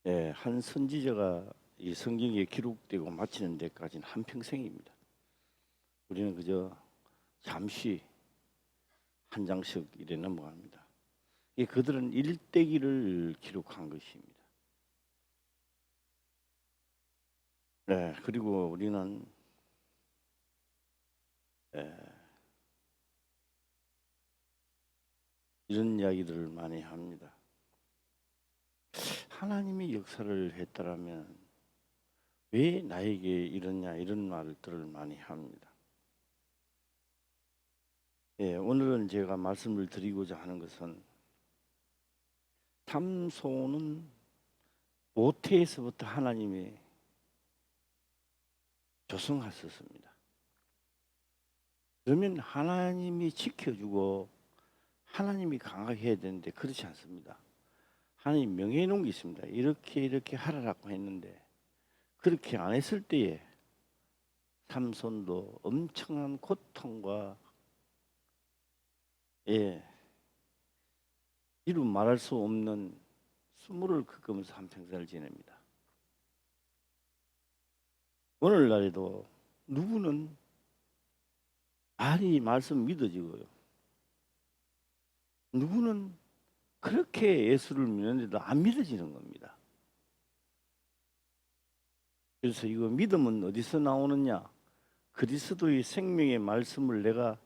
예, 한 선지자가 이 성경에 기록되고 마치는 데까지는 한 평생입니다. 우리는 그저 잠시 한 장씩 이래 넘어갑니다. 이 그들은 일대기를 기록한 것입니다. 네, 그리고 우리는 예, 이런 이야기들을 많이 합니다. 하나님이 역사를 했더라면 왜 나에게 이러냐 이런 말들을 많이 합니다. 예, 오늘은 제가 말씀을 드리고자 하는 것은 삼손은 모태에서부터 하나님이 조성하셨습니다. 그러면 하나님이 지켜주고 하나님이 강하게 해야 되는데 그렇지 않습니다. 하나님 명해 놓은 게 있습니다. 이렇게 하라고 했는데 그렇게 안 했을 때에 삼손도 엄청난 고통과 이루 말할 수 없는 수모를 겪으면서 한평생을 지냅니다. 오늘날에도 누구는 말이 말씀 믿어지고요. 누구는 그렇게 예수를 믿는데도 안 믿어지는 겁니다. 그래서 이거 믿음은 어디서 나오느냐? 그리스도의 생명의 말씀을 내가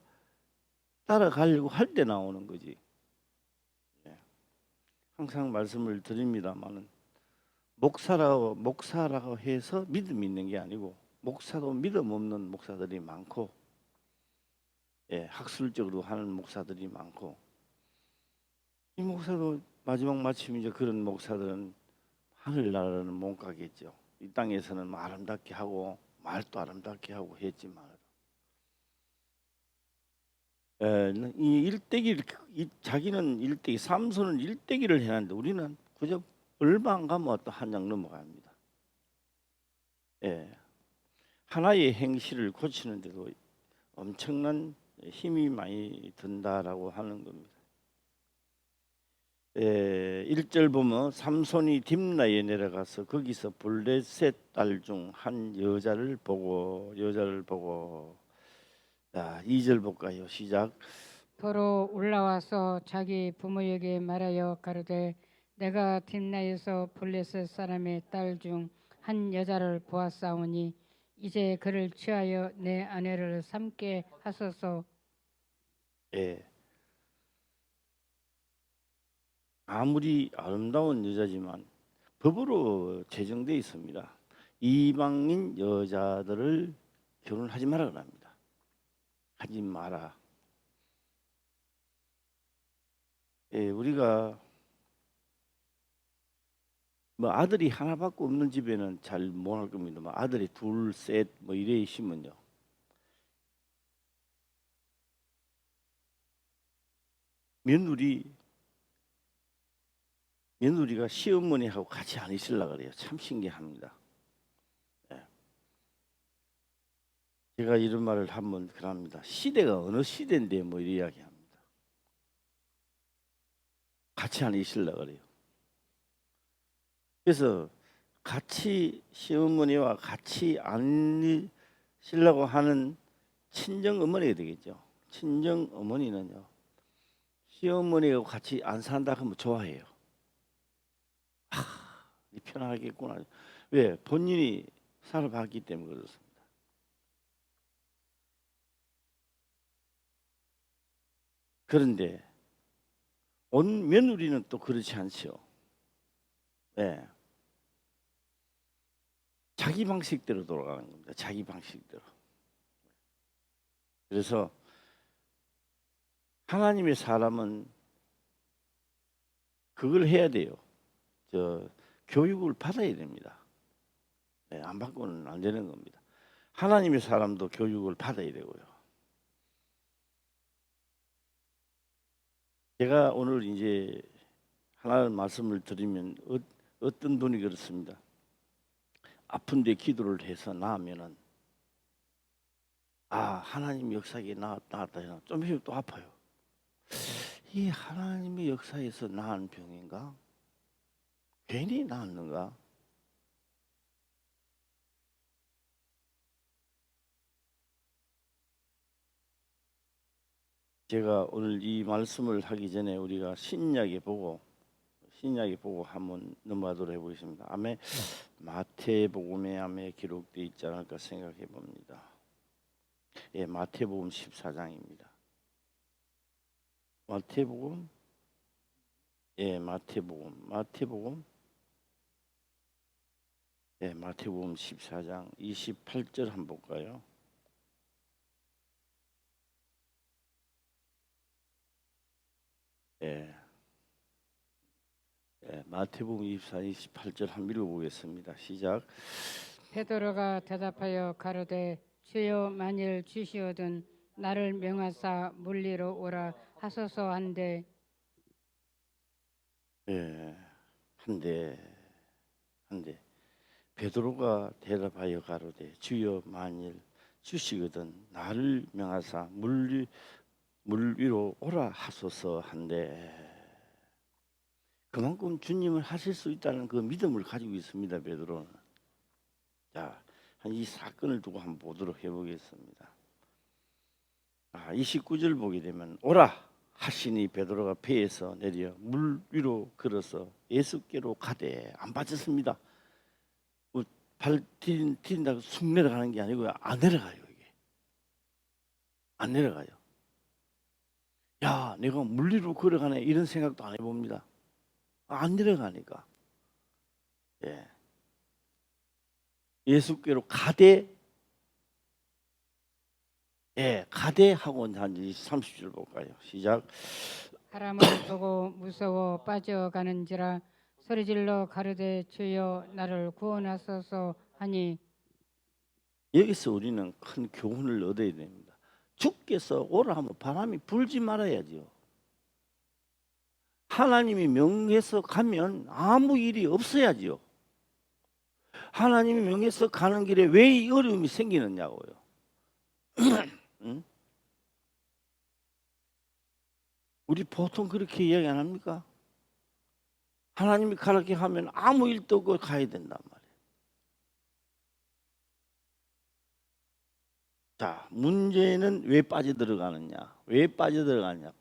따라가려고 할 때 나오는 거지. 항상 말씀을 드립니다만은 목사라고 해서 믿음 있는 게 아니고 목사도 믿음 없는 목사들이 많고 학술적으로 하는 목사들이 많고 이 목사도 마지막 마침 이제 그런 목사들은 하늘나라는 못 가겠죠. 이 땅에서는 아름답게 하고 말도 아름답게 하고 했지만 이 일대기 자기는 일대기 삼손은 일대기를 해놨는데 우리는 그저 얼마 안 가면 또 한 장 넘어갑니다. 하나의 행실을 고치는데도 엄청난 힘이 많이 든다라고 하는 겁니다. 1절 보면 삼손이 딥나에 내려가서 거기서 블레셋 딸 중 한 여자를 보고 자, 2절 볼까요? 시작. 도로 올라와서 자기 부모에게 말하여 가로되 내가 딥나에서 블레셋 사람의 딸 중 한 여자를 보았사오니 이제 그를 취하여 내 아내를 삼게 하소서. 예. 아무리 아름다운 여자지만 법으로 제정되어 있습니다. 이방인 여자들을 결혼하지 말라고 합니다. 하지 마라. 우리가 뭐 아들이 하나밖에 없는 집에는 잘 못 할 겁니다. 뭐 아들이 둘, 셋, 뭐 이래 있으면요. 며느리가 시어머니하고 같이 안 있으려고 그래요. 참 신기합니다. 예. 제가 이런 말을 한번 그럽니다. 시대가 어느 시대인데 뭐 이런 이야기합니다. 같이 안 있으려고 그래요. 그래서 같이 시어머니와 같이 안 있으려고 하는 친정 어머니가 되겠죠. 친정 어머니는요. 시어머니하고 같이 안 산다 하면 좋아해요. 편하겠구나. 왜? 본인이 살아봤기 때문에 그렇습니다. 그런데 온 며느리는 또 그렇지 않죠. 네. 자기 방식대로 돌아가는 겁니다. 자기 방식대로. 그래서 하나님의 사람은 그걸 해야 돼요. 교육을 받아야 됩니다. 네, 안 받고는 안 되는 겁니다. 하나님의 사람도 교육을 받아야 되고요. 제가 오늘 이제 하나의 말씀을 드리면 어떤 분이 그렇습니다. 아픈데 기도를 해서 나으면은 하나님 역사에 나았다 좀 있으면 또 아파요. 이 하나님의 역사에서 나은 병인가? 괜히 나왔는가? 제가 오늘 이 말씀을 하기 전에 우리가 신약에 보고 한번 넘어가도록 해보겠습니다. 아멘. 마태복음에 아멘 기록되어 있지 않을까 생각해 봅니다. 예, 마태복음 14장입니다. 마태복음, 예, 마태복음, 예, 마태복음 14장 28절 한번 볼까요? 예. 예, 마태복음 24, 28절 한번 읽어보겠습니다. 시작. 베드로가 대답하여 가로되 주여 만일 주시거든 나를 명하사 물리로 오라 하소서 한데 예, 한데 베드로가 대답하여 가로되 주여 만일 주시거든 나를 명하사 물 위로 오라 하소서 한데 그만큼 주님을 하실 수 있다는 그 믿음을 가지고 있습니다. 베드로는. 자, 이 사건을 두고 한번 보도록 해보겠습니다. 29절 보게 되면 오라 하시니 베드로가 배에서 내려 물 위로 걸어서 예수께로 가되 안 빠졌습니다. 발 디딘다고 쑥 내려가는 게 아니고요. 안 내려가요. 이게 안 내려가요. 야, 내가 물 위로 걸어가네 이런 생각도 안 해봅니다. 안 내려가니까. 예. 예수께로 가되, 예, 가되 하고 한 30절 볼까요? 시작. 사람을 보고 무서워 빠져가는지라 소리질러 가로되 주여 나를 구원하소서 하니 여기서 우리는 큰 교훈을 얻어야 됩니다. 주께서 오라 하면 바람이 불지 말아야죠. 하나님이 명해서 가면 아무 일이 없어야죠. 하나님이 명해서 가는 길에 왜 이 어려움이 생기느냐고요. 응? 우리 보통 그렇게 이야기 안 합니까? 하나님이 가르게 하면 아무 일도 없고 가야 된단 말이에요. 자, 문제는 왜 빠져들어가느냐? 왜 빠져들어가느냐?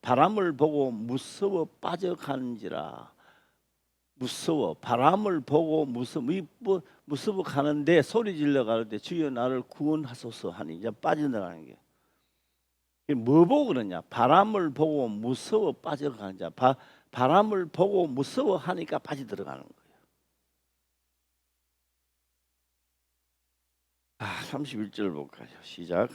바람을 보고 무서워 빠져가는지라. 무서워 바람을 보고 무서워 가는데 소리 질러 가는데 주여 나를 구원하소서 하니 이제 빠져나가는 게. 뭐 보고 그러냐? 바람을 보고 무서워 빠져가는 자. 바람을 보고 무서워 하니까 빠져들어가는 거예요. 31절 볼까요? 시작.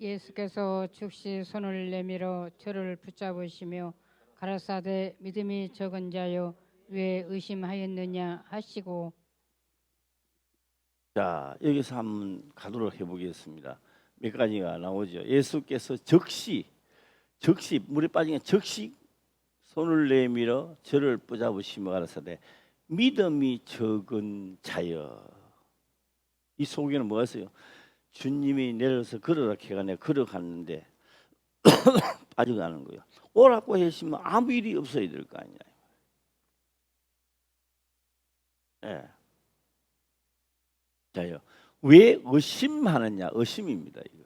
예수께서 즉시 손을 내밀어 저를 붙잡으시며 가라사대 믿음이 적은 자여 왜 의심하였느냐 하시고 자, 여기서 한번 가도록 해보겠습니다. 몇 가지가 나오죠. 예수께서 즉시 물에 빠진 즉시 손을 내밀어 저를 붙잡으시며 가라사대 믿음이 적은 자여. 이 속에는 뭐가 있어요? 주님이 내려서 걸어라 해가 내가 걸어갔는데 빠져가는 거예요. 오라고 하시면 아무 일이 없어야 될 거 아니냐. 예. 자요. 왜 의심하느냐? 의심입니다. 이거.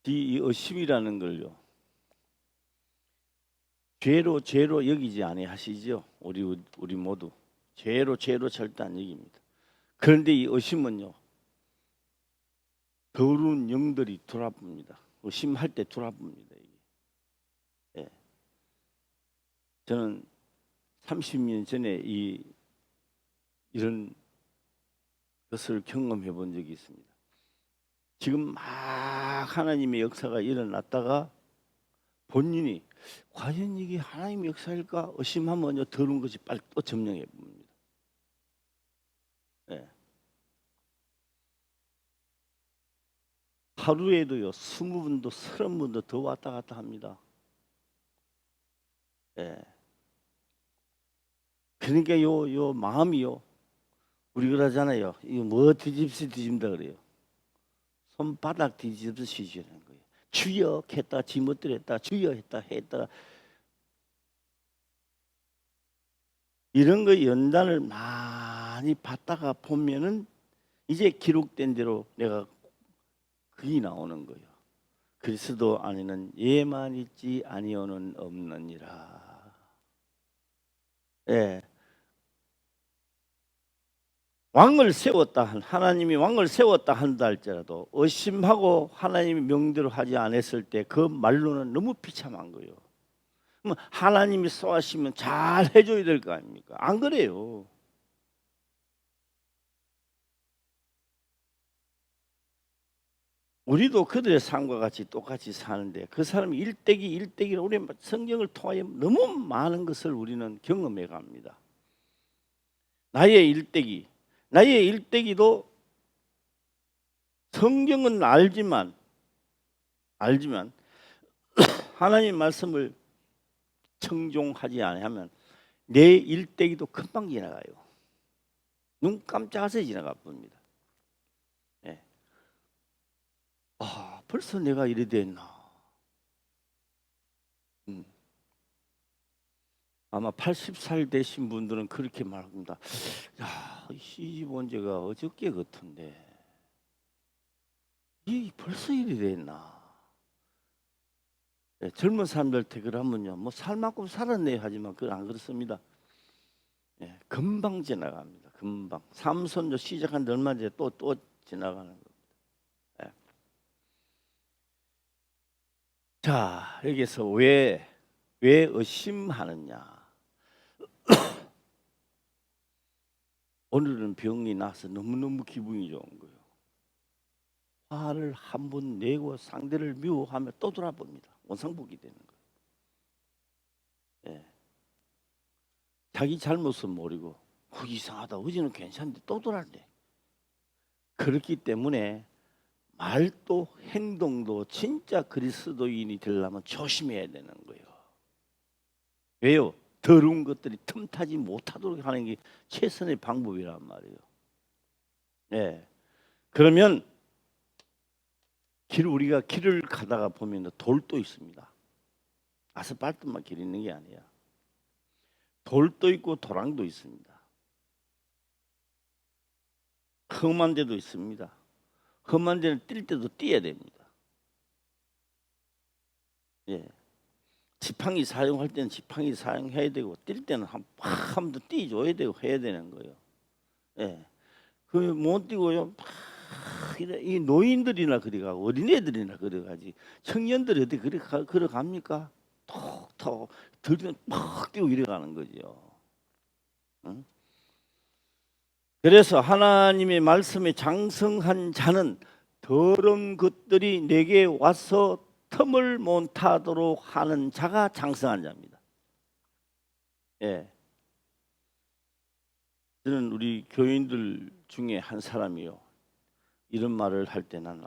이 의심이라는 걸요. 죄로 여기지 아니하시죠? 우리 모두 죄로 절대 안 여깁니다. 그런데 이 의심은요. 더러운 영들이 돌아봅니다. 의심할 때 돌아봅니다. 예. 저는 30년 전에 이런 것을 경험해 본 적이 있습니다. 지금 막 하나님의 역사가 일어났다가 본인이 과연 이게 하나님의 역사일까 의심하면 더러운 것이 빨리 또 점령해 봅니다. 예. 하루에도요 20분도 30분도 더 왔다 갔다 합니다. 예. 그러니까 요 마음이요 우리 그러잖아요. 이거 뭐 뒤집다 그래요. 손바닥 뒤집으시는 거예요. 주여 했다, 지멋대로 했다, 주여 했다. 이런 거 연단을 많이 받다가 보면은 이제 기록된 대로 내가 글이 나오는 거예요. 그리스도 안에는 예만 있지 아니오는 없느니라. 예. 왕을 세웠다, 하나님이 왕을 세웠다 한다 할지라도 의심하고 하나님이 명대로 하지 않았을 때 그 말로는 너무 비참한 거예요. 그럼 하나님이 쏘하시면 잘 해줘야 될 거 아닙니까? 안 그래요. 우리도 그들의 삶과 같이 똑같이 사는데 그 사람이 일대기로 우리 성경을 통하여 너무 많은 것을 우리는 경험해 갑니다. 나의 일대기도 성경은 알지만 하나님 말씀을 청종하지 않으면 내 일대기도 금방 지나가요. 눈 깜짝해서 지나가 봅니다. 네. 벌써 내가 이래 됐나? 아마 80살 되신 분들은 그렇게 말합니다. 야, 시집 온 지가 어저께 같은데 이 벌써 이래 됐나? 네, 젊은 사람들한테 그러면요, 뭐 살만큼 살았네 하지만 그건 안 그렇습니다. 네, 금방 지나갑니다. 금방. 삼손도 시작한 지 얼마 전에 또 지나가는 겁니다. 네. 자, 여기서 왜 의심하느냐? 오늘은 병이 나서 너무너무 기분이 좋은 거예요. 화를 한 번 내고 상대를 미워하면 또 돌아봅니다. 원상복이 되는 거예요. 예. 자기 잘못은 모르고 이상하다, 어제는 괜찮은데 또 돌아네. 그렇기 때문에 말도 행동도 진짜 그리스도인이 되려면 조심해야 되는 거예요. 왜요? 더러운 것들이 틈타지 못하도록 하는 게 최선의 방법이란 말이에요. 네. 그러면 우리가 길을 가다가 보면 돌도 있습니다. 아스팔트만 길 있는 게 아니야. 돌도 있고 도랑도 있습니다. 험한 데도 있습니다. 험한 데는 뛸 때도 뛰어야 됩니다. 예. 지팡이 사용할 때는 지팡이 사용해야 되고 뛸 때는 한 번 더 뛰줘야 되고 해야 되는 거예요. 예. 그 못 뛰고요. 이 노인들이나 그래가고 어린애들이나 그래가지 청년들이 어디 그래 갑니까? 톡톡 들면 막 뛰고 이래 가는 거죠. 응? 그래서 하나님의 말씀에 장성한 자는 더러운 것들이 내게 와서 틈을 못 타도록 하는 자가 장성한 자입니다. 예. 저는 우리 교인들 중에 한 사람이요, 이런 말을 할 때는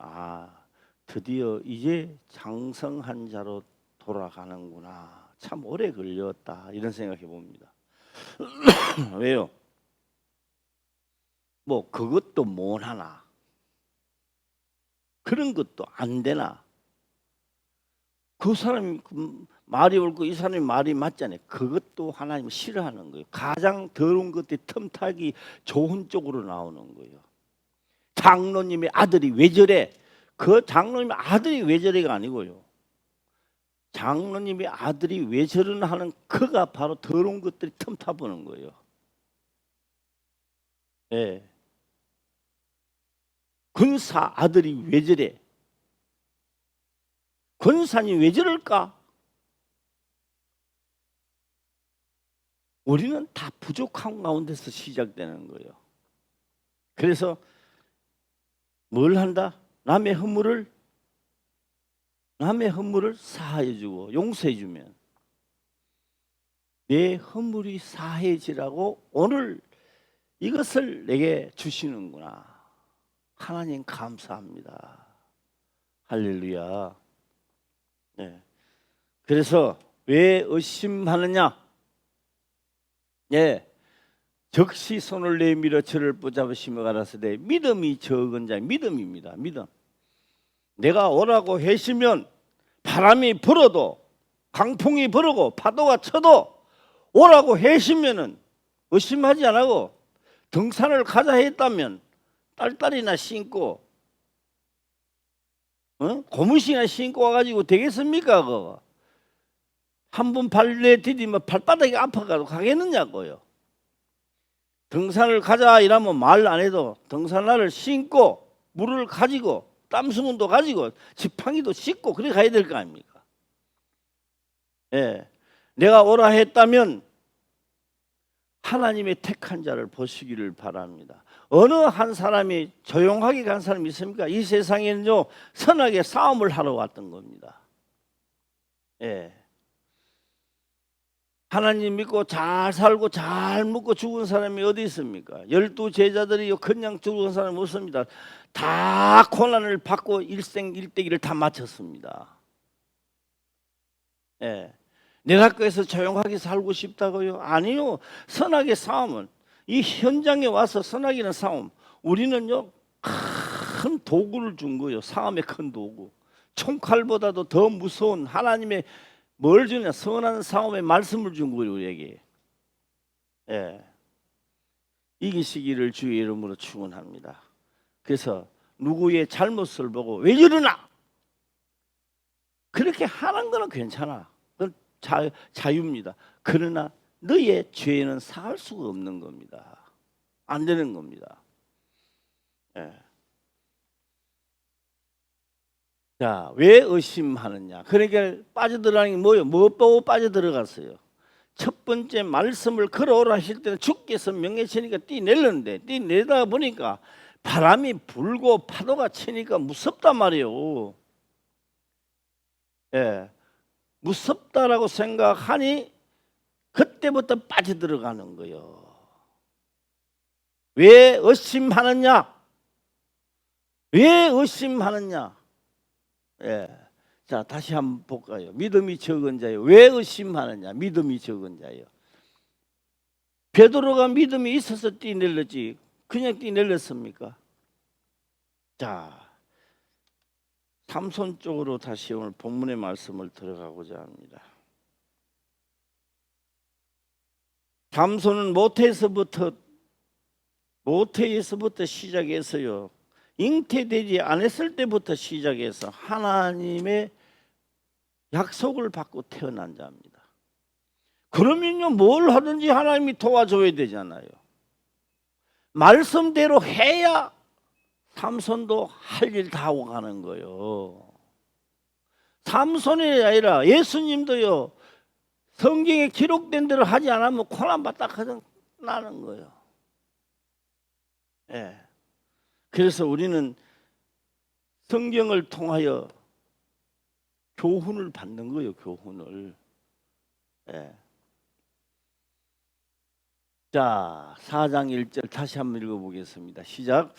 드디어 이제 장성한 자로 돌아가는구나. 참 오래 걸렸다. 이런 생각해 봅니다. 왜요? 뭐 그것도 못하나? 그런 것도 안 되나? 그 사람이 말이 옳고 이 사람이 말이 맞잖아요. 그것도 하나님은 싫어하는 거예요. 가장 더러운 것들이 틈타기 좋은 쪽으로 나오는 거예요. 장로님의 아들이 왜 저래? 그 장로님의 아들이 왜 저래가 아니고요. 장로님의 아들이 왜 저러나 하는 그가 바로 더러운 것들이 틈타보는 거예요. 예. 군사 아들이 왜 저래? 권사님 왜 저럴까? 우리는 다 부족한 가운데서 시작되는 거예요. 그래서 뭘 한다? 남의 허물을 사하여주고 용서해주면 내 허물이 사해지라고 오늘 이것을 내게 주시는구나. 하나님 감사합니다. 할렐루야. 네. 그래서 왜 의심하느냐? 예. 적시 손을 내밀어 저를 붙잡으시며 가라사대 믿음이 적은 자, 믿음입니다. 믿음. 내가 오라고 하시면 바람이 불어도 강풍이 불어고 파도가 쳐도 오라고 하시면은 의심하지 않고 등산을 가자 했다면 딸딸이나 신고 고무신이나 신고 와가지고 되겠습니까? 그거 한 번 발레 디디면 발바닥이 아파가지고 가겠느냐고요. 등산을 가자 이러면 말 안 해도 등산화를 신고 물을 가지고 땀수건도 가지고 지팡이도 씻고 그래 가야 될 거 아닙니까? 예, 내가 오라 했다면 하나님의 택한 자를 보시기를 바랍니다. 어느 한 사람이 조용하게 간 사람이 있습니까? 이 세상에는요 선하게 싸움을 하러 왔던 겁니다. 예. 하나님 믿고 잘 살고 잘 먹고 죽은 사람이 어디 있습니까? 12 제자들이 그냥 죽은 사람이 없습니다. 다 고난을 받고 일생일대기를 다 마쳤습니다. 예. 내 학교에서 조용하게 살고 싶다고요? 아니요. 선하게 싸움은 이 현장에 와서 선하게는 싸움. 우리는요 큰 도구를 준 거예요. 싸움의 큰 도구. 총칼보다도 더 무서운 하나님의 뭘 주냐? 선한 싸움의 말씀을 준 거예요 우리에게. 예. 이기시기를 주의 이름으로 축원합니다. 그래서 누구의 잘못을 보고 왜 이러나? 그렇게 하는 거는 괜찮아. 그건 자유입니다. 그러나 너의 죄는 사할 수가 없는 겁니다. 안 되는 겁니다. 예. 자, 왜 의심하느냐? 그러니까 빠져들어가는 게 뭐예요? 뭐 보고 빠져들어갔어요? 첫 번째 말씀을 걸어오라 하실 때는 주께서 명예치니까 뛰내렸는데 뛰내다 보니까 바람이 불고 파도가 치니까 무섭단 말이에요. 예, 무섭다라고 생각하니 그때부터 빠져들어가는 거예요. 왜 의심하느냐? 왜 의심하느냐? 예. 자, 다시 한번 볼까요? 믿음이 적은 자요. 왜 의심하느냐? 믿음이 적은 자요. 베드로가 믿음이 있어서 뛰내렸지 그냥 뛰내렸습니까? 자, 삼손 쪽으로 다시 오늘 본문의 말씀을 들어가고자 합니다. 삼손은 모태에서부터 시작해서요. 잉태되지 않았을 때부터 시작해서 하나님의 약속을 받고 태어난 자입니다. 그러면요 뭘 하든지 하나님이 도와줘야 되잖아요. 말씀대로 해야 삼손도 할 일 다 하고 가는 거예요. 삼손이 아니라 예수님도요 성경에 기록된 대로 하지 않으면 고난받다 나는 거예요. 예. 그래서 우리는 성경을 통하여 교훈을 받는 거예요. 교훈을. 예. 자, 4장 1절 다시 한번 읽어보겠습니다. 시작.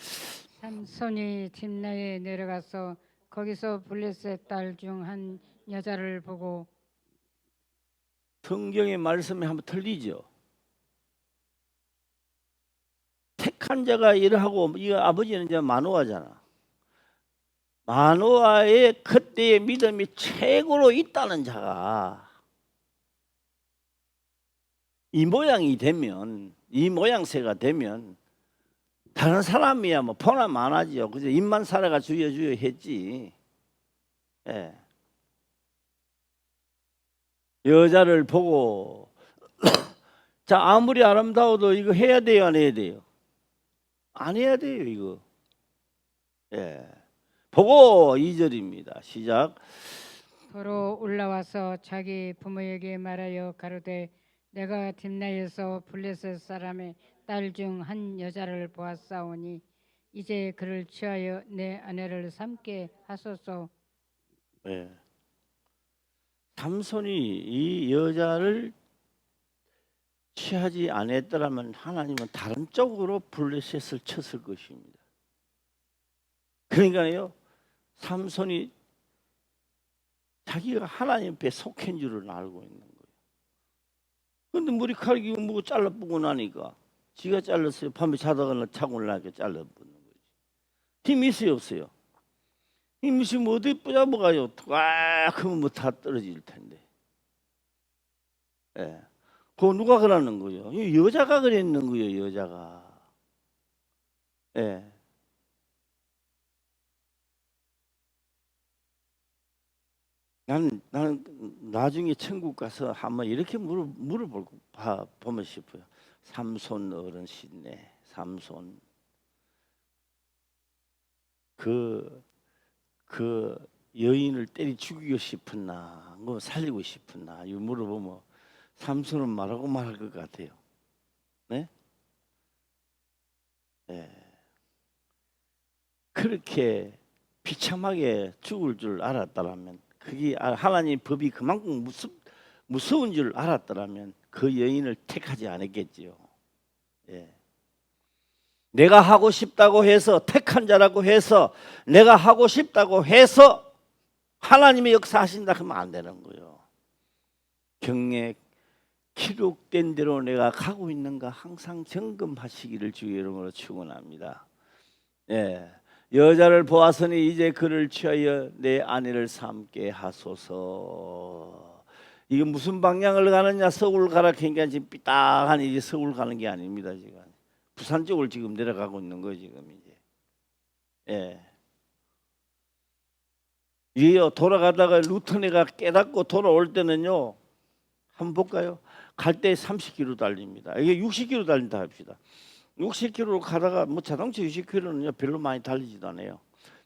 삼손이 tim나에 내려가서 거기서 블레셋 딸 중 한 여자를 보고. 성경의 말씀이 한번 틀리죠. 택한 자가 일하고 이 아버지는 이제 마노아잖아. 마노아의 그때의 믿음이 최고로 있다는 자가 이 모양이 되면, 이 모양새가 되면 다른 사람이야 뭐 보나 마나지요. 그저 입만 살아가 주여 했지. 예. 여자를 보고 자 아무리 아름다워도 이거 해야 돼요, 안 해야 돼요? 안 해야 돼요 이거. 예. 보고 2절입니다. 시작. 도로 올라와서 자기 부모에게 말하여 가로되 내가 딥나에서 블레셋 사람의 딸 중 한 여자를 보았사오니 이제 그를 취하여 내 아내를 삼게 하소서. 예. 삼손이 이 여자를 취하지 않았더라면 하나님은 다른 쪽으로 블레셋을 쳤을 것입니다. 그러니까요, 삼손이 자기가 하나님 앞에 속한 줄을 알고 있는 거예요. 그런데 머리카락이 뭐고 잘라보고 나니까 지가 잘랐어요. 밤에 자다가 자고 나니까 잘라보는 거지. 힘이 있어요, 없어요? 무슨 뭐 어디 뿌잡아가요. 와 그러면 뭐 다 떨어질 텐데. 예. 그거 누가 그러는 거예요? 여자가 그랬는 거예요. 여자가. 예. 나는 나중에 천국 가서 한번 이렇게 보면 싶어요. 삼손 어른이네. 삼손. 그 여인을 때리 죽이고 싶었나, 뭐 살리고 싶었나, 이거 물어보면 삼손은 말하고 말할 것 같아요. 네? 네. 그렇게 비참하게 죽을 줄 알았다라면, 그게 하나님 법이 그만큼 무서운 줄 알았더라면 그 여인을 택하지 않았겠지요. 예. 내가 하고 싶다고 해서 택한 자라고 해서 내가 하고 싶다고 해서 하나님의 역사하신다 그러면 안 되는 거예요. 경에 기록된 대로 내가 가고 있는가 항상 점검하시기를 주의 이름으로 축원합니다. 예. 여자를 보았으니 이제 그를 취하여 내 아내를 삼게 하소서. 이게 무슨 방향을 가느냐? 서울 가라 그러니까 지금 삐딱한 이제 서울 가는 게 아닙니다. 지금 부산 쪽을 지금 내려가고 있는 거예요. 지금 이제. 예. 이게요 돌아가다가 루터네가 깨닫고 돌아올 때는요 한번 볼까요? 갈 때 30km 달립니다. 이게 60km 달린다 합시다. 60km 가다가 뭐 자동차 60km는요 별로 많이 달리지도 않아요.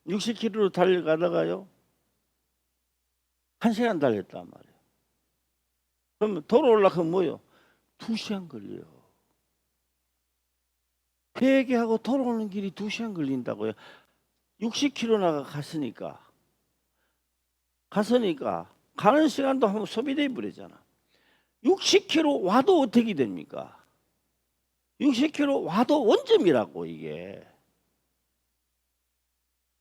60km 달려가다가요 1시간 달렸단 말이에요. 그러면 돌아오려고 하면 뭐요? 2시간 걸려요. 회개하고 돌아오는 길이 2시간 걸린다고요. 60km나 갔으니까 가는 시간도 한번 소비돼 버리잖아. 60km 와도 어떻게 됩니까? 60km 와도 원점이라고. 이게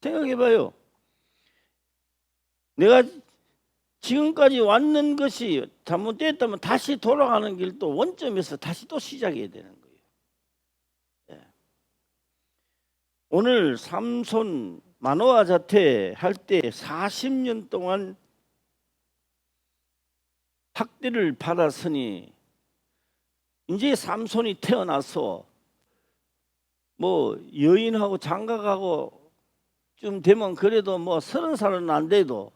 생각해봐요. 내가 지금까지 왔는 것이 잘못됐다면 다시 돌아가는 길도 원점에서 다시 또 시작해야 되는 거예요. 예. 오늘 삼손 만호아 자퇴 할 때 40년 동안 학대를 받았으니 이제 삼손이 태어나서 뭐 여인하고 장가가고 좀 되면 그래도 뭐 30살은 안 돼도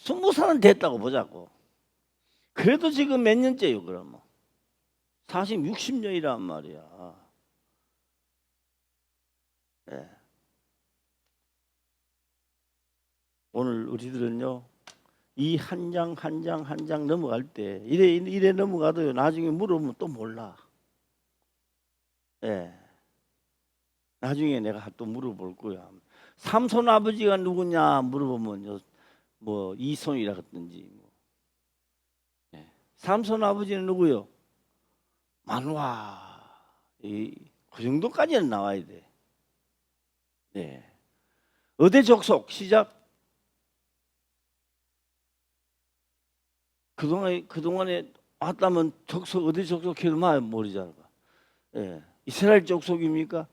20살은 됐다고 보자고. 그래도 지금 몇 년째요 그러면? 40, 60년이란 말이야. 네. 오늘 우리들은요 이 한 장 한 장 한 장 넘어갈 때 이래 넘어가도요 나중에 물어보면 또 몰라. 예. 나중에 내가 또 물어볼 거야. 삼손 아버지가 누구냐 물어보면 뭐 이손이라든지 뭐. 예. 삼손 아버지는 누구요? 만화. 그 정도까지는 나와야 돼. 네. 어대 족속 시작. 그동안에 왔다면 족속 어디 족속 해도 모르잖아. 예. 이스라엘 족속입니까?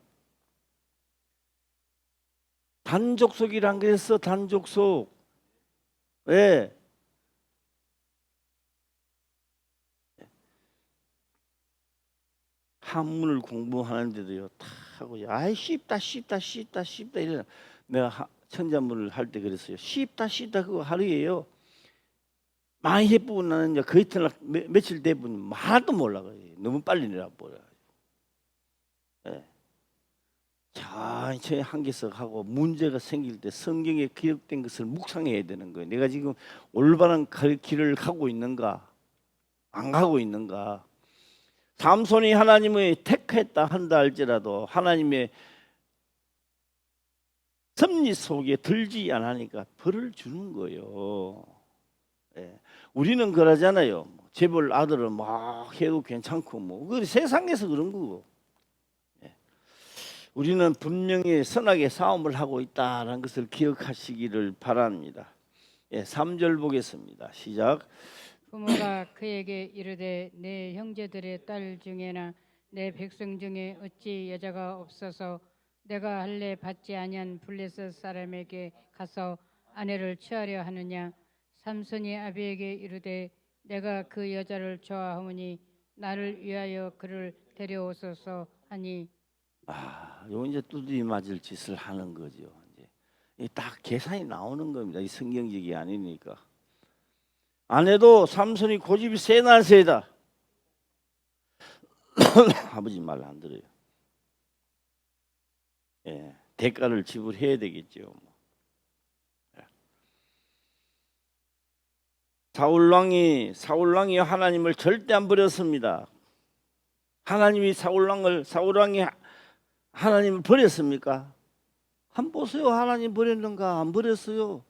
단족속이란 그랬어. 단족속. 왜? 한문을 공부하는데도요 다 하고 아이 쉽다 이래. 내가 천자문을 할 때 그랬어요. 쉽다 그거 하루에요 많이 해보고 나는 그 이튿날 며칠 돼보면 하나도 몰라. 너무 빨리 내려버려. 예. 천천히 한 개씩 하고 문제가 생길 때 성경에 기록된 것을 묵상해야 되는 거예요. 내가 지금 올바른 길을 가고 있는가 안 가고 있는가. 삼손이 하나님의 택했다 한다 할지라도 하나님의 섭리 속에 들지 않으니까 벌을 주는 거예요. 예. 우리는 그러잖아요. 재벌 아들은 막 해도 괜찮고 뭐 그 세상에서 그런 거고. 예. 우리는 분명히 선하게 싸움을 하고 있다는 것을 기억하시기를 바랍니다. 예, 3절 보겠습니다. 시작. 부모가 그에게 이르되 내 형제들의 딸 중에나 내 백성 중에 어찌 여자가 없어서 내가 할례 받지 아니한 블레셋 사람에게 가서 아내를 취하려 하느냐. 삼손이 아비에게 이르되 내가 그 여자를 좋아하오니 나를 위하여 그를 데려오소서 하니 요 이제 두드리 맞을 짓을 하는 거죠. 이제 딱 계산이 나오는 겁니다. 이 성경적이 아니니까. 아내도 삼손이 고집이 세나 세다. 아버지 말 안 들어요. 예, 대가를 지불해야 되겠죠. 사울 왕이 하나님을 절대 안 버렸습니다. 하나님이 사울 왕이 하나님을 버렸습니까? 한번 보세요. 하나님 버렸는가? 안 버렸어요.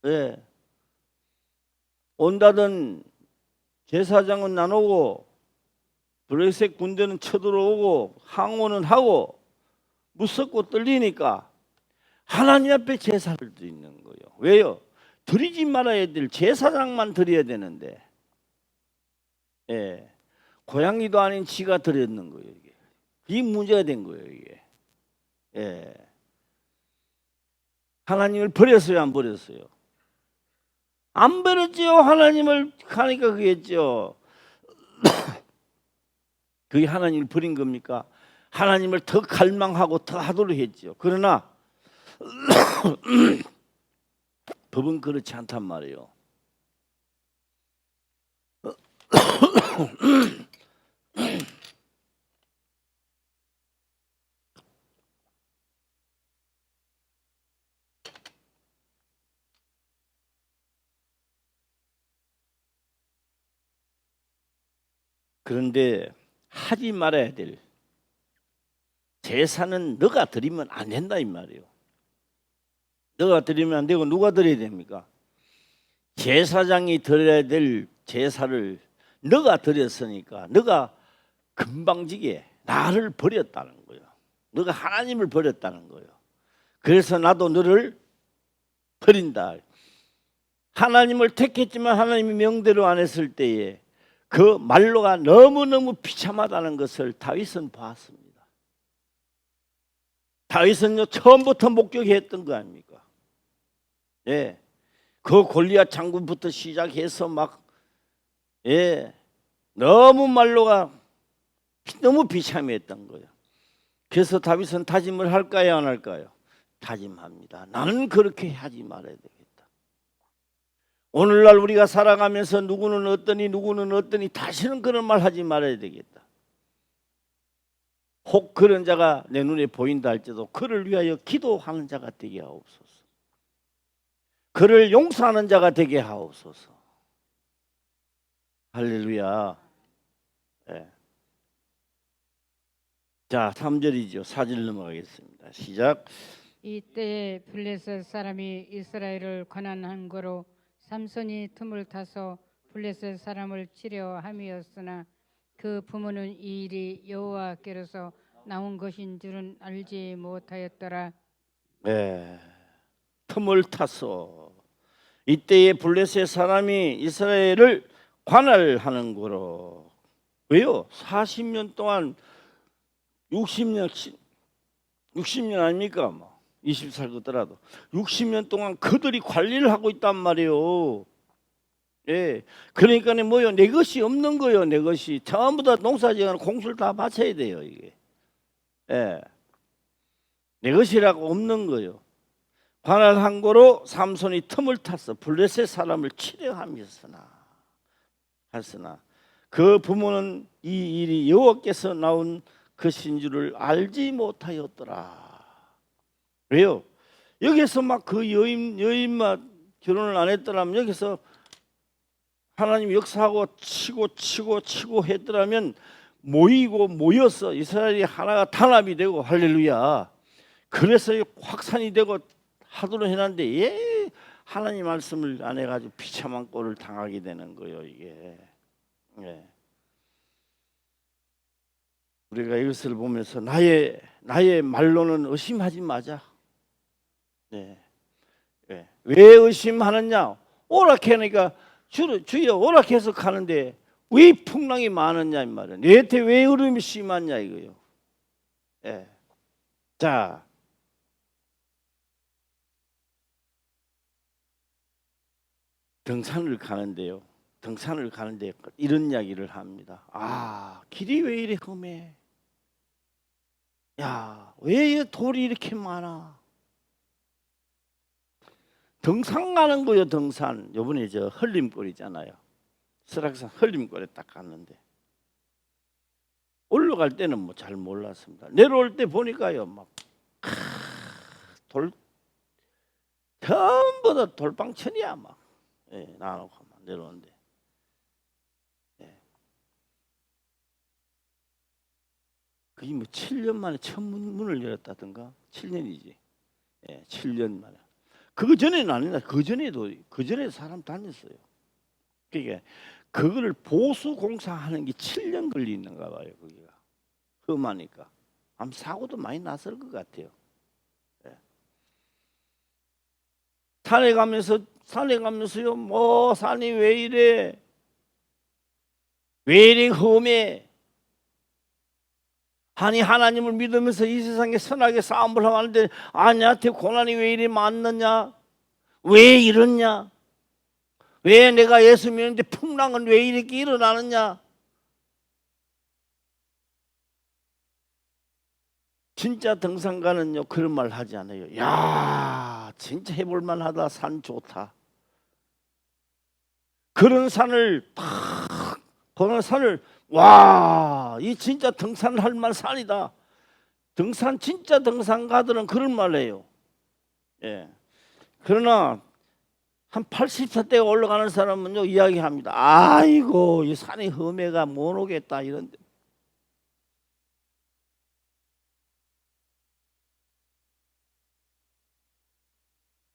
예. 온다던 제사장은 나누고 블레셋 군대는 쳐들어오고 항오는 하고 무섭고 떨리니까 하나님 앞에 제사를 드리는 거예요. 왜요? 드리지 말아야 될 제사장만 드려야 되는데, 예, 고양이도 아닌 지가 드렸는 거예요. 이게 문제가 된 거예요. 이게, 예, 하나님을 버렸어요, 안 버렸어요? 안 버렸지요. 하나님을 하니까 그랬죠. 그게 하나님을 버린 겁니까? 하나님을 더 갈망하고 더 하도록 했죠. 그러나 법은 그렇지 않단 말이에요. 그런데 하지 말아야 될 제사는 너가 드리면 안 된다 이 말이에요. 너가 드리면 안 되고 누가 드려야 됩니까? 제사장이 드려야 될 제사를 너가 드렸으니까 너가 금방지게 나를 버렸다는 거예요. 너가 하나님을 버렸다는 거예요. 그래서 나도 너를 버린다. 하나님을 택했지만 하나님이 명대로 안 했을 때에 그 말로가 너무너무 비참하다는 것을 다윗은 봤습니다. 다윗은요 처음부터 목격했던 거 아닙니까? 예, 그 골리앗 장군부터 시작해서 막 너무 말로가 너무 비참했던 거예요. 그래서 다윗은 다짐을 할까요, 안 할까요? 다짐합니다. 나는 그렇게 하지 말아야 되겠다. 오늘날 우리가 살아가면서 누구는 어떠니 다시는 그런 말 하지 말아야 되겠다. 혹 그런 자가 내 눈에 보인다 할지라도 그를 위하여 기도하는 자가 되게 하옵소서. 그를 용서하는 자가 되게 하옵소서. 할렐루야. 네. 자, 3절이죠. 4절 넘어가겠습니다. 시작. 이때에 블레셋 사람이 이스라엘을 권한한 거로 삼손이 틈을 타서 블레셋 사람을 치려 함이었으나 그 부모는 이 일이 여호와께로서 나온 것인 줄은 알지 못하였더라. 네, 틈을 타서 이때에 블레셋 사람이 이스라엘을 관할하는 거로. 왜요? 40년 동안 60년 아닙니까? 뭐 20살 그더라도 60년 동안 그들이 관리를 하고 있단 말이에요. 예, 그러니까 뭐요? 내 것이 없는 거예요. 내 것이 전부 다 농사지어는 공수를 다 바쳐야 돼요. 이게, 예, 내 것이라고 없는 거예요. 관할한 거로 삼손이 틈을 타서 블레셋 사람을 치려함이었으나 그 부모는 이 일이 여호와께서 나온 것인 줄을 알지 못하였더라. 왜요? 여기서 막 그 여인만 결혼을 안 했더라면, 여기서 하나님 역사하고 치고 했더라면 모여서 이스라엘이 하나가 단합이 되고, 할렐루야, 그래서 확산이 되고 하도록 해놨는데 하나님 말씀을 안 해가지고 비참한 꼴을 당하게 되는 거예요. 이게, 예. 우리가 이것을 보면서 나의 말로는 의심하지 마자. 네. 네. 왜 의심하느냐? 오락하니까 주여 오락해서 가는데 왜 풍랑이 많았냐 이 말이야. 내한테 왜 흐름이 심하냐 이거요. 네. 자, 등산을 가는데요. 등산을 가는데 이런 이야기를 합니다. 아, 길이 왜 이래 험해? 야, 왜 돌이 이렇게 많아? 등산 가는 거요, 등산. 요번에 저 흘림골 있잖아요. 설악산 흘림골에 딱 갔는데 올라갈 때는 뭐 잘 몰랐습니다. 내려올 때 보니까요, 막 돌 전부 다 돌방천이야 막. 예, 나놓고 막 내려오는데. 예. 그게 뭐 7년 만에 처음 문을 열었다든가 7년이지. 예, 7년 만에. 그 전에는 아니다. 그 전에 사람 다녔어요. 그러니까 그거를 보수 공사하는 게 7년 걸리는가 봐요. 거기가 험하니까 아마 사고도 많이 났을 것 같아요. 예. 산에 가면서요. 뭐 산이 왜 이래? 왜 이래 험해? 아니 하나님을 믿으면서 이 세상에 선하게 싸움을 하는데 아니한테 고난이 왜 이리 많느냐? 왜 이러냐? 왜 내가 예수 믿는데 풍랑은 왜 이렇게 일어나느냐? 진짜 등산가는요 그런 말 하지 않아요. 야, 진짜 해볼 만하다. 산 좋다. 그런 산을 탁 보는 산을 와, 이 진짜 등산할 만 산이다. 진짜 등산가들은 그런 말해요. 예. 그러나 한 80세대가 올라가는 사람은요 이야기합니다. 아이고 이 산이 험해가 못 오겠다 이런데.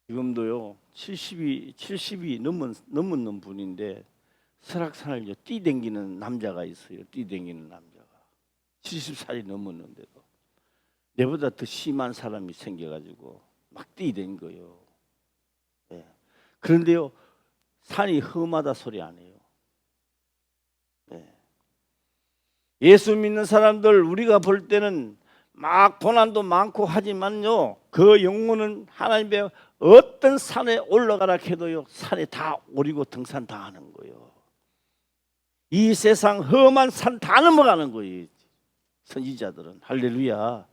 지금도요 70이 넘은 분인데 설악산을 뛰댕기는 남자가 있어요. 뛰댕기는 남자가 70살이 넘었는데도 내보다 더 심한 사람이 생겨가지고 막 뛰댕 거예요. 예. 그런데요 산이 험하다 소리 안 해요. 예. 예수 믿는 사람들 우리가 볼 때는 막 고난도 많고 하지만요 그 영혼은 하나님의 어떤 산에 올라가라 해도요 산에 다 오르고 등산 다 하는 거예요. 이 세상 험한 산 다 넘어가는 거예요. 선지자들은. 할렐루야.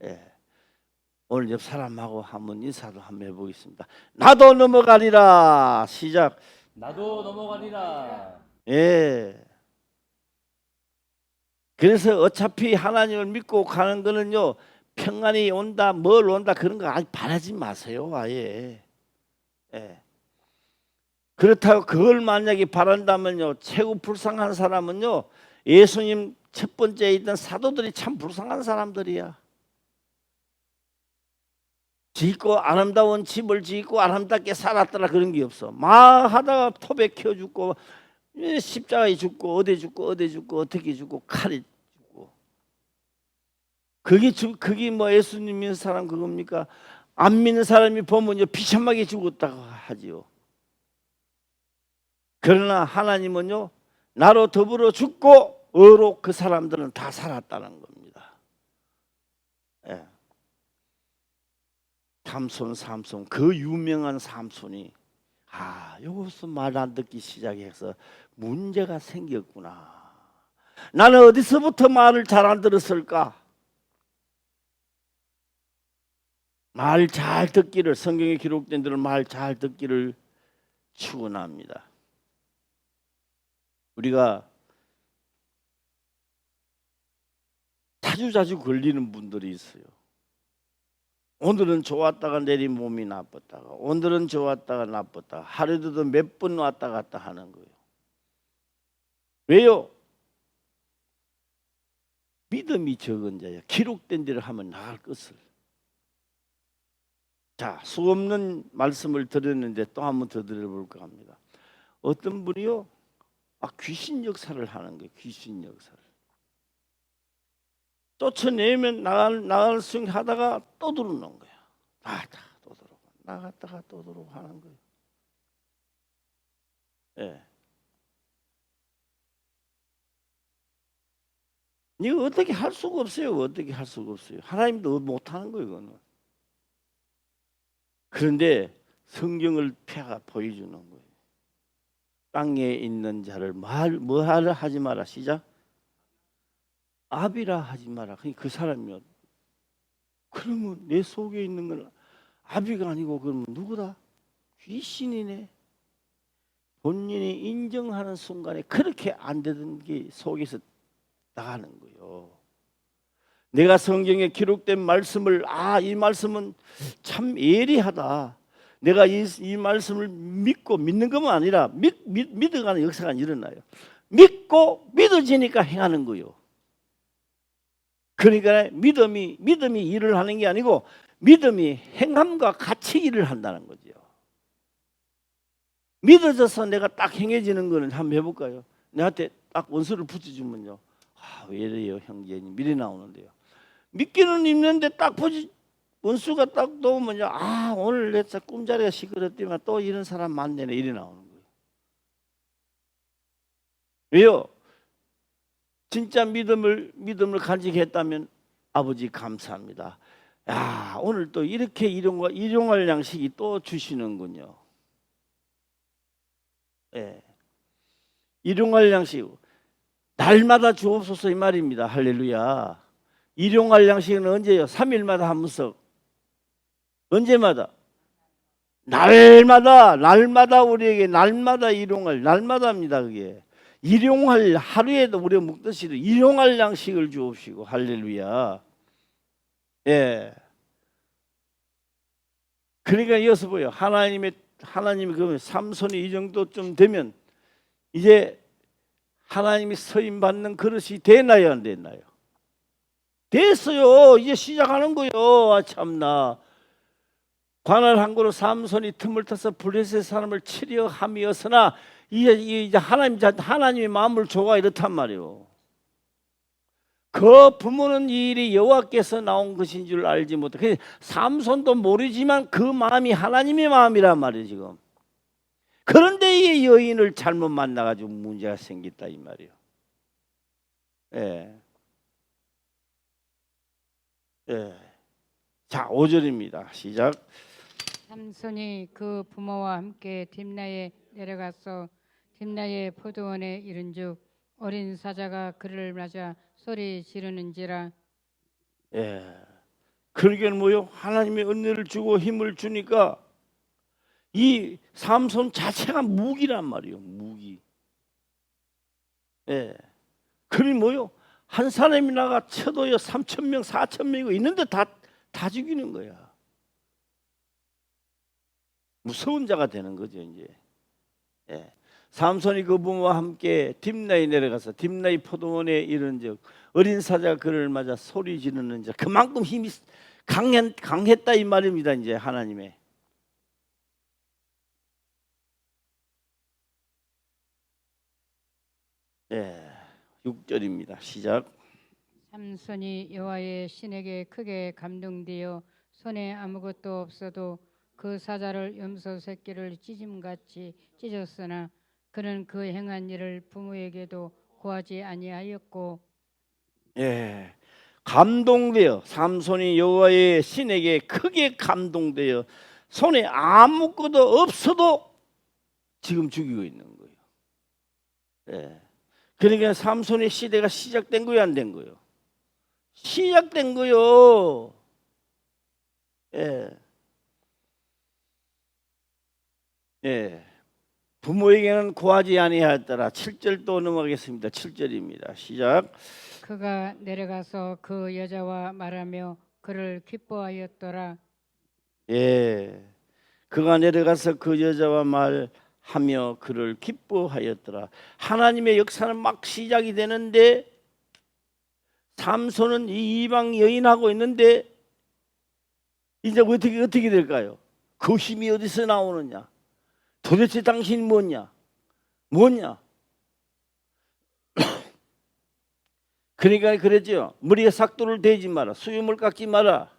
예. 오늘 옆 사람하고 한번 인사도 한번 해보겠습니다. 나도 넘어가리라. 시작. 나도 넘어가리라. 예. 그래서 어차피 하나님을 믿고 가는 거는요 평안이 온다 뭘 온다 그런 거 아직 바라지 마세요. 아예. 예. 그렇다고 그걸 만약에 바란다면요 최고 불쌍한 사람은요 예수님 첫 번째에 있던 사도들이 참 불쌍한 사람들이야. 짓고 아름다운 집을 짓고 아름답게 살았더라 그런 게 없어. 막 하다가 토백 켜 죽고 십자가에 죽고 어디 죽고 어떻게 죽고 칼에 죽고. 그게 뭐 예수님 믿는 사람 그겁니까? 안 믿는 사람이 보면 비참하게 죽었다고 하지요. 그러나 하나님은요 나로 더불어 죽고 의로 그 사람들은 다 살았다는 겁니다. 예. 삼손 그 유명한 삼손이 여기서 말 안 듣기 시작해서 문제가 생겼구나. 나는 어디서부터 말을 잘 안 들었을까? 말 잘 듣기를 성경에 기록된 대로 말 잘 듣기를 축원합니다. 우리가 자주 걸리는 분들이 있어요. 오늘은 좋았다가 내일 몸이 나빴다가 오늘은 좋았다가 나빴다가 하루에도 몇 번 왔다 갔다 하는 거예요. 왜요? 믿음이 적은 자야. 기록된 대로 하면 나갈 것을. 자, 수없는 말씀을 드렸는데 또 한 번 더 드려볼까 합니다. 어떤 분이요? 귀신 역사를 하는 거예요. 귀신 역사를. 쫓아내면 나갈 수 하다가 또 들어오는 거야. 나갔다가 또 들어오고 나갔다가 또 들어오고 하는 거예요. 예. 이거 어떻게 할 수가 없어요. 어떻게 할 수가 없어요. 하나님도 못하는 거예요. 이거는. 그런데 성경을 펴가 보여주는 거예요. 땅에 있는 자를 뭐하라 하지 마라. 시작. 아비라 하지 마라. 그 사람이요. 그러면 내 속에 있는 건 아비가 아니고 그러면 누구다? 귀신이네. 본인이 인정하는 순간에 그렇게 안 되던 게 속에서 나가는 거예요. 내가 성경에 기록된 말씀을 이 말씀은 참 예리하다. 내가 이 말씀을 믿고 믿는 것만 아니라 믿어가는 역사가 일어나요. 믿고 믿어지니까 행하는 거예요. 그러니까 믿음이 일을 하는 게 아니고 믿음이 행함과 같이 일을 한다는 거죠. 믿어져서 내가 딱 행해지는 거는 한번 해볼까요? 내한테 딱 원수를 붙여주면요. 왜 이래요 형제님 미리 나오는데요. 믿기는 있는데 딱 원수가 딱 놓으면요. 오늘 내 꿈자리가 시끄럽지만 또 이런 사람 만나네 이래 나오는 거예요. 왜요? 진짜 믿음을 간직했다면 아버지 감사합니다. 오늘 또 이렇게 일용할 양식이 또 주시는군요. 예. 일용할 양식 날마다 주옵소서 이 말입니다. 할렐루야. 일용할 양식은 언제요? 3일마다 한 문석. 언제마다? 날마다 우리에게 날마다 일용할 날마다입니다. 그게 일용할 하루에도 우리가 먹듯이 일용할 양식을 주옵시고 할렐루야. 예. 그러니까 이어서 보여. 하나님이 그러면 삼손이 이 정도쯤 되면 이제 하나님이 서임 받는 그릇이 되나요 안 되나요? 됐어요. 이제 시작하는 거요. 참나. 관할 한 그릇 삼손이 틈을 타서 블레셋 사람을 치려 함이었으나 이제 하나님의 마음을 줘가 이렇단 말이요. 그 부모는 이 일이 여호와께서 나온 것인 줄 알지 못해. 삼손도 모르지만 그 마음이 하나님의 마음이란 말이에요 지금. 그런데 이 여인을 잘못 만나가지고 문제가 생겼다 이 말이에요. 예. 예. 자 5절입니다. 시작. 삼손이 그 부모와 함께 딥나에 내려가서 딥나의 포도원에 이른즉 어린 사자가 그를 맞아 소리 지르는지라. 예. 그러기엔 뭐요? 하나님의 은혜를 주고 힘을 주니까 이 삼손 자체가 무기란 말이에요. 무기. 예. 그리 뭐요? 한 사람이 나가 쳐도요 3,000명 4,000명이고 있는데 다 죽이는 거야. 무서운 자가 되는 거죠 이제. 예. 삼손이 그 부모와 함께 딥나에 내려가서 딥나의 포도원에 이른즉 어린 사자가 그를 맞아 소리 지르는 자. 그만큼 힘이 강했다 이 말입니다. 이제 하나님의. 예. 6절입니다. 시작. 삼손이 여호와의 신에게 크게 감동되어 손에 아무것도 없어도 그 사자를 염소 새끼를 찢음같이 찢었으나 그는 그 행한 일을 부모에게도 고하지 아니하였고. 예. 감동되어 삼손이 여호와의 신에게 크게 감동되어 손에 아무것도 없어도 지금 죽이고 있는 거예요. 예. 그러니까 삼손의 시대가 시작된 거예요, 안 된 거예요? 시작된 거요. 예. 예. 부모에게는 고하지 아니하였더라. 7절 또 넘어가겠습니다. 7절입니다. 시작. 그가 내려가서 그 여자와 말하며 그를 기뻐하였더라. 예. 그가 내려가서 그 여자와 말하며 그를 기뻐하였더라. 하나님의 역사는 막 시작이 되는데 삼손은 이 이방 여인하고 있는데 이제 어떻게 될까요? 그 힘이 어디서 나오느냐? 도대체 당신이 뭐냐? 그러니까 그랬죠. 머리에 삭도를 대지 마라. 수염을 깎지 마라.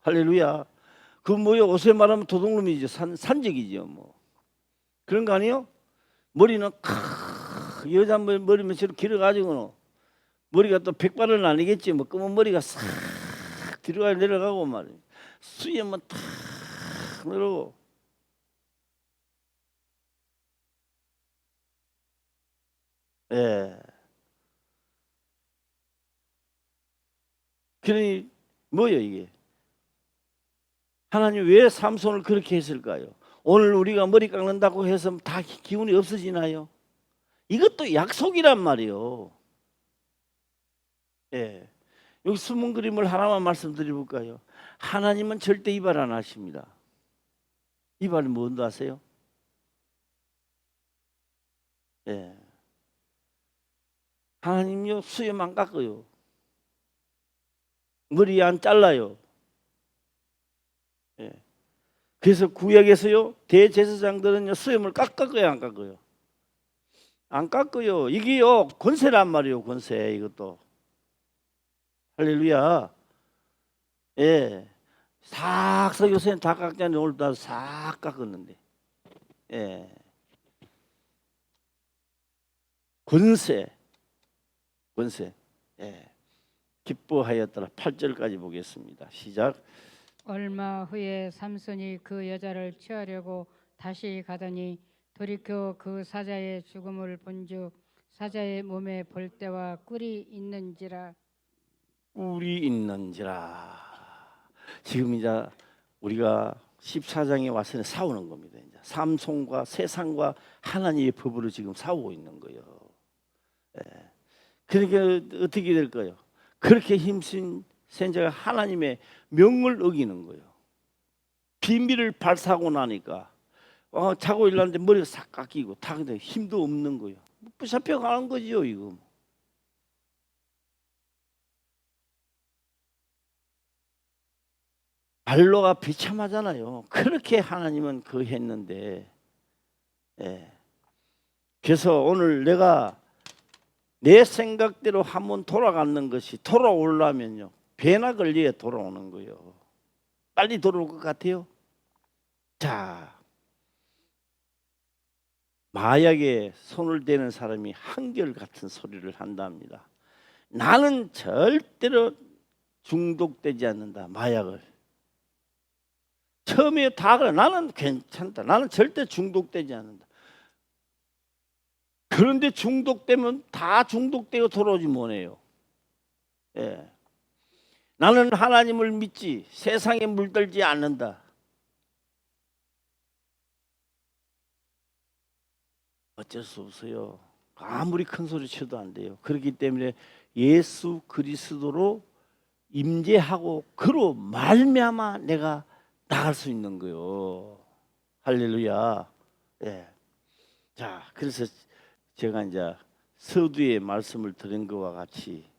할렐루야. 그 뭐요? 옷에 말하면 도둑놈이죠. 산적이죠. 뭐 그런 거 아니에요? 머리는 여자 머리면 저렇게 길어가지고 머리가 또 백발은 아니겠지. 뭐 검은 머리가 싹 뒤로 내려가고 말이에요. 수염은 탁 내려오고. 예. 그러니 뭐예요 이게? 하나님 왜 삼손을 그렇게 했을까요? 오늘 우리가 머리 깎는다고 해서 다 기운이 없어지나요? 이것도 약속이란 말이에요. 예. 여기 숨은 그림을 하나만 말씀드려볼까요? 하나님은 절대 이발 안 하십니다. 이발은 뭔지 아세요? 예. 하나님요 수염 안 깎아요. 머리 안 잘라요. 예. 그래서 구약에서요 대제사장들은요 수염을 깎아요, 안 깎아요? 안 깎아요. 이게요 권세란 말이에요. 권세. 이것도 할렐루야. 예. 싹 요새는 다 깎잖아요. 오늘 다 싹 깎았는데. 예. 권세. 권세. 예. 기뻐하였더라. 8절까지 보겠습니다. 시작. 얼마 후에 삼손이 그 여자를 취하려고 다시 가더니 돌이켜 그 사자의 죽음을 본즉 사자의 몸에 볼때와 꿀이 있는지라. 꿀이 있는지라. 지금 이제 우리가 14장에 와서는 싸우는 겁니다. 이제 삼손과 세상과 하나님의 법으로 지금 싸우고 있는 거예요. 예. 그러니까 어떻게 될까요? 그렇게 힘쓴 생자가 하나님의 명을 어기는 거예요. 비밀을 발사하고 나니까 자고 일어났는데 머리가 싹 깎이고 다 근데 힘도 없는 거예요. 붙잡혀 가는 거지요 이거. 발로가 비참하잖아요. 그렇게 하나님은 그 했는데, 예. 그래서 오늘 내가 내 생각대로 한번 돌아가는 것이 돌아오려면요 배나 걸려야 돌아오는 거예요. 빨리 돌아올 것 같아요. 자, 마약에 손을 대는 사람이 한결같은 소리를 한답니다. 나는 절대로 중독되지 않는다. 마약을 처음에 다 그래. 나는 괜찮다. 나는 절대 중독되지 않는다. 그런데 중독되면 다 중독되고 돌아오지 뭐네요. 예. 나는 하나님을 믿지 세상에 물들지 않는다. 어쩔 수 없어요. 아무리 큰 소리 쳐도 안 돼요. 그렇기 때문에 예수 그리스도로 임재하고 그로 말미암아 내가 나갈 수 있는 거요. 할렐루야. 예. 자, 그래서 제가 이제 서두에 말씀을 드린 것과 같이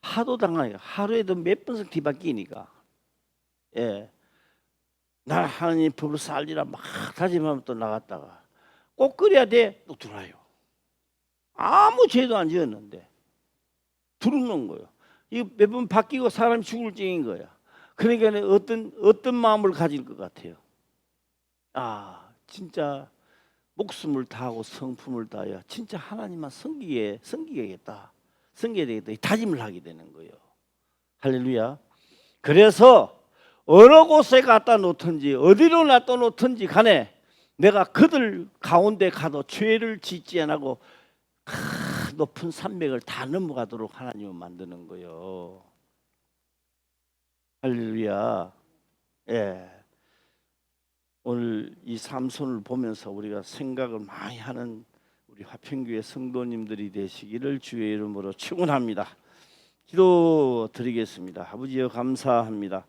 하도 당하니까 하루에도 몇 번씩 뒤바뀌니까 예. 나 하나님 법을 살리라 막 다짐하면 또 나갔다가 꼭 그래야 돼 또 들어와요. 아무 죄도 안 지었는데 들어오는 거예요. 이거 몇 번 바뀌고 사람이 죽을 징인 거야. 그러니까 어떤 마음을 가질 것 같아요. 아 진짜 목숨을 다하고 성품을 다하여 진짜 하나님만 섬기겠다. 섬겨야 되겠다. 이 다짐을 하게 되는 거예요. 할렐루야. 그래서 어느 곳에 갖다 놓든지 어디로 놔둬 놓든지 간에 내가 그들 가운데 가도 죄를 짓지 않고 높은 산맥을 다 넘어가도록 하나님은 만드는 거예요. 할렐루야. 예. 오늘 이 삼손을 보면서 우리가 생각을 많이 하는 우리 화평교회 성도님들이 되시기를 주의 이름으로 축원합니다. 기도드리겠습니다. 아버지여 감사합니다.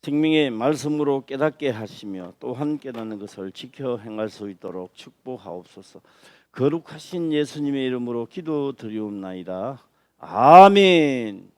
생명의 말씀으로 깨닫게 하시며 또한 깨닫는 것을 지켜 행할 수 있도록 축복하옵소서. 거룩하신 예수님의 이름으로 기도드리옵나이다. 아멘.